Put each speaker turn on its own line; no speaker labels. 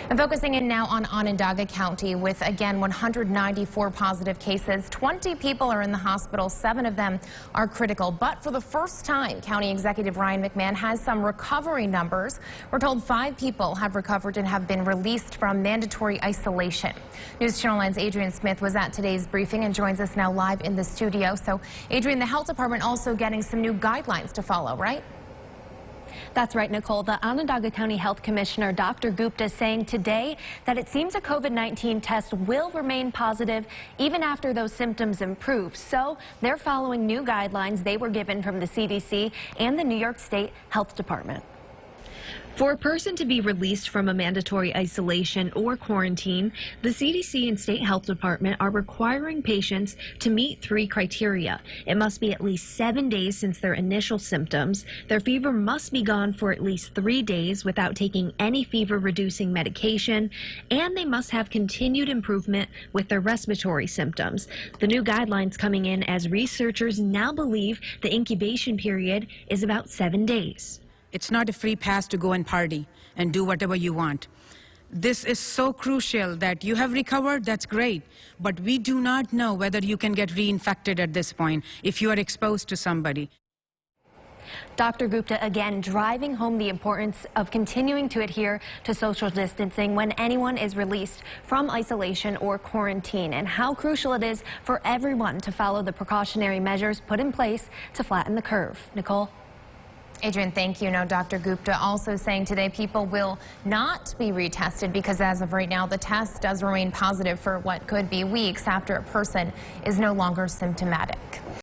And focusing in now on Onondaga County with, again, 194 positive cases. 20 people are in the hospital. 7 of them are critical. But for the first time, County Executive Ryan McMahon has some recovery numbers. We're told 5 people have recovered and have been released from mandatory isolation. News Channel 9's Adrian Smith was at today's briefing and joins us now live in the studio. So, Adrian, the health department also getting some new guidelines to follow, right?
That's right, Nicole. The Onondaga County Health Commissioner, Dr. Gupta, saying today that it seems a COVID-19 test will remain positive even after those symptoms improve. So they're following new guidelines they were given from the CDC and the New York State Health Department. For a person to be released from a mandatory isolation or quarantine, the CDC and State Health Department are requiring patients to meet 3 criteria. It must be at least 7 days since their initial symptoms. Their fever must be gone for at least 3 days without taking any fever-reducing medication, and they must have continued improvement with their respiratory symptoms. The new guidelines coming in as researchers now believe the incubation period is about 7 days.
It's not a free pass to go and party and do whatever you want. This is so crucial that you have recovered, that's great, but we do not know whether you can get reinfected at this point if you are exposed to somebody.
Dr. Gupta again driving home the importance of continuing to adhere to social distancing when anyone is released from isolation or quarantine, and how crucial it is for everyone to follow the precautionary measures put in place to flatten the curve. Nicole?
Adrian, thank you. Now, Dr. Gupta also saying today people will not be retested because as of right now, the test does remain positive for what could be weeks after a person is no longer symptomatic.